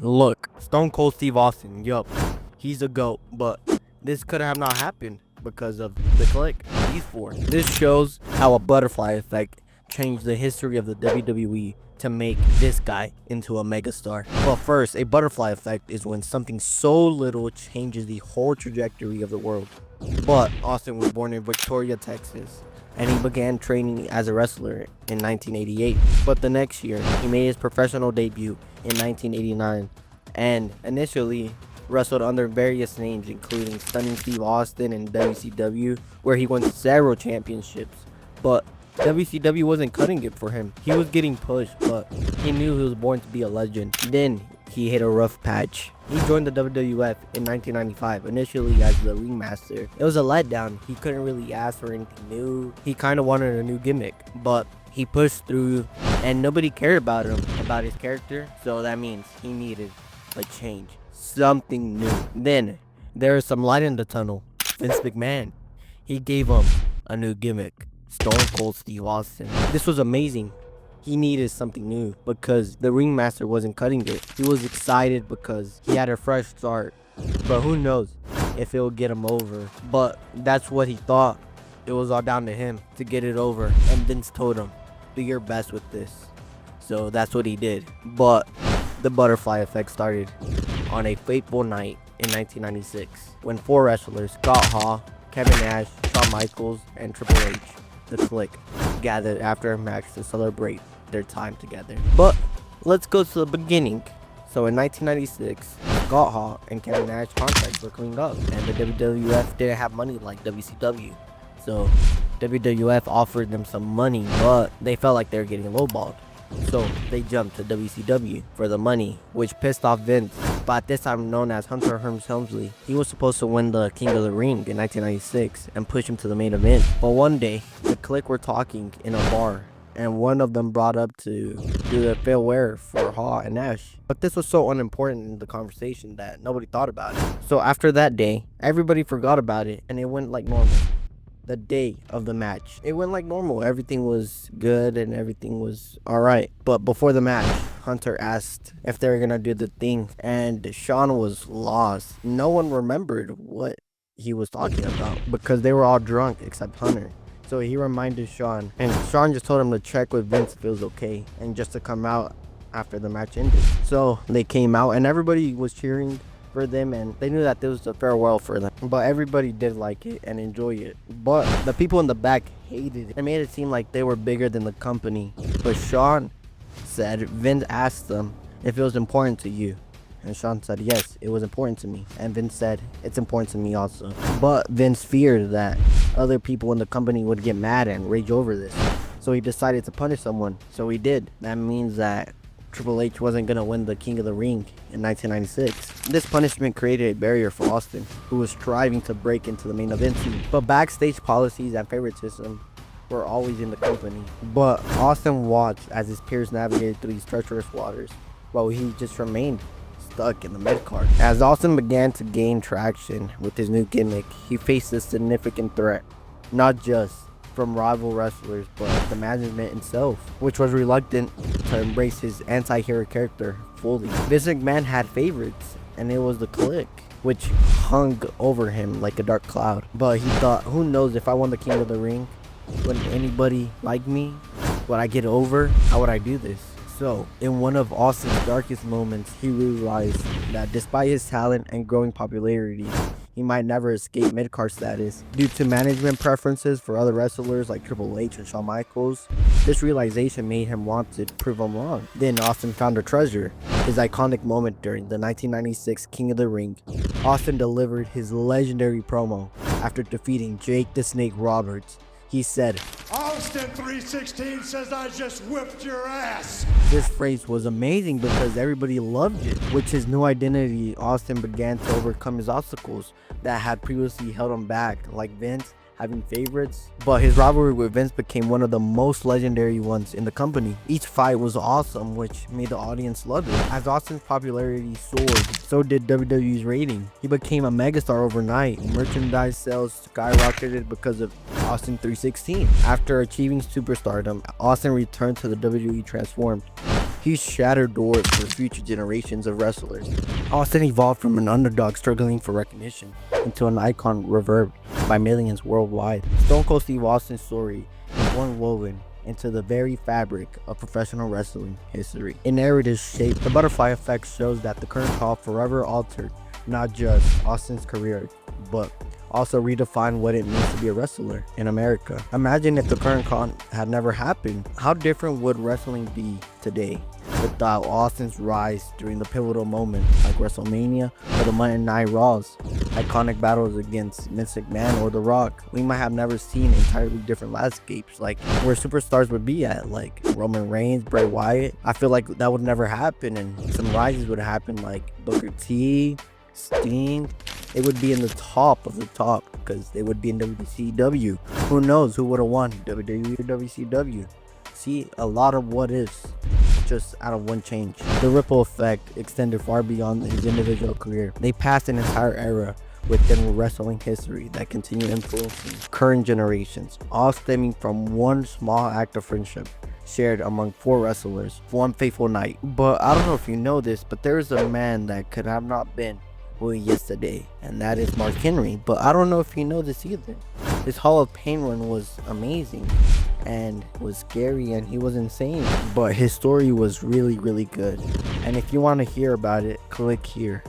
Look, Stone Cold Steve Austin, yup, he's a GOAT, but this could have not happened because of the Kliq, these four. This shows how a butterfly effect changed the history of the WWE to make this guy into a megastar. But first, a butterfly effect is when something so little changes the whole trajectory of the world. But Austin was born in Victoria, Texas, and he began training as a wrestler in 1988. But the next year, he made his professional debut in 1989, and initially wrestled under various names, including Stunning Steve Austin in WCW, where he won several championships. But WCW wasn't cutting it for him. He was getting pushed, but he knew he was born to be a legend. Then he hit a rough patch. He joined the WWF in 1995, initially as the Ringmaster. It was a letdown. He couldn't really ask for anything new. He kind of wanted a new gimmick, but he pushed through and nobody cared about him, about his character. So that means he needed a change, something new. Then there is some light in the tunnel. Vince McMahon, he gave him a new gimmick, Stone Cold Steve Austin. This was amazing. He needed something new because the Ringmaster wasn't cutting it. He was excited because he had a fresh start, but who knows if it would get him over. But that's what he thought. It was all down to him to get it over, and Vince told him, do your best with this. So that's what he did. But the butterfly effect started on a fateful night in 1996 when four wrestlers, Scott Hall, Kevin Nash, Shawn Michaels, and Triple H, the Kliq, gathered after a match to celebrate their time together. But let's go to the beginning. So in 1996, Scott Hall and Kevin Nash contracts were cleaned up, and the WWF didn't have money like WCW. So WWF offered them some money, but they felt like they were getting lowballed. So they jumped to WCW for the money, which pissed off Vince, but at this time known as Hunter Hearst Helmsley. He was supposed to win the King of the Ring in 1996 and push him to the main event. But one day, the Kliq were talking in a bar, and one of them brought up to do the Failureware for Hall and Nash. But this was so unimportant in the conversation that nobody thought about it. So after that day, everybody forgot about it, and it went like normal. The day of the match, it went like normal. Everything was good and everything was alright. But before the match, Hunter asked if they were gonna do the thing, and Shawn was lost. No one remembered what he was talking about because they were all drunk except Hunter. So he reminded Shawn, and Shawn just told him to check with Vince if it was okay and just to come out after the match ended. So they came out and everybody was cheering for them, and they knew that this was a farewell for them, but everybody did like it and enjoy it. But the people in the back hated it and made it seem like they were bigger than the company. But Shawn said Vince asked them if it was important to you, and Shawn said yes, it was important to me, and Vince said it's important to me also. But Vince feared that other people in the company would get mad and rage over this, so he decided to punish someone. So he did. That means that Triple H wasn't going to win the King of the Ring in 1996. This punishment created a barrier for Austin, who was striving to break into the main event scene. But backstage policies and favoritism were always in the company. But Austin watched as his peers navigated through these treacherous waters, while he just remained stuck in the mid-card. As Austin began to gain traction with his new gimmick, he faced a significant threat, not just from rival wrestlers, but the management itself, which was reluctant to embrace his anti-hero character fully. Vince McMahon had favorites, and it was the Kliq, which hung over him like a dark cloud. But he thought, who knows, if I won the King of the Ring, would anybody like me? Would I get over? How would I do this? So, in one of Austin's darkest moments, he realized that despite his talent and growing popularity, he might never escape mid-card status. Due to management preferences for other wrestlers like Triple H and Shawn Michaels, this realization made him want to prove them wrong. Then Austin found a treasure, his iconic moment during the 1996 King of the Ring. Austin delivered his legendary promo after defeating Jake the Snake Roberts. He said, Austin 316 says I just whipped your ass. This phrase was amazing because everybody loved it. With his new identity, Austin began to overcome his obstacles that had previously held him back, like Vince having favorites. But his rivalry with Vince became one of the most legendary ones in the company. Each fight was awesome, which made the audience love it. As Austin's popularity soared, so did WWE's rating. He became a megastar overnight. Merchandise sales skyrocketed because of Austin 316. After achieving superstardom, Austin returned to the WWE transformed. He shattered doors for future generations of wrestlers. Austin evolved from an underdog struggling for recognition into an icon revered by millions worldwide. Stone Cold Steve Austin's story is one woven into the very fabric of professional wrestling history. In narrative shape, the butterfly effect shows that the current call forever altered not just Austin's career, but also redefined what it means to be a wrestler in America. Imagine if the current con had never happened. How different would wrestling be today without Austin's rise during the pivotal moments like WrestleMania or the Monday Night Raws, iconic battles against Vince McMahon or The Rock? We might have never seen entirely different landscapes, like where superstars would be at, like Roman Reigns, Bray Wyatt. I feel like that would never happen, and some rises would happen like Booker T, Sting. It would be in the top of the top because they would be in WCW. Who knows who would have won, WWE or WCW? See, a lot of what ifs just out of one change. The ripple effect extended far beyond his individual career. They passed an entire era within wrestling history that continue influencing current generations, all stemming from one small act of friendship shared among 4 wrestlers, one fateful night. But I don't know if you know this, but there is a man that could have not been who he is today, and that is Mark Henry. But I don't know if you know this either. His Hall of Pain run was amazing and was scary, and he was insane, but his story was really good. And if you want to hear about it, click here.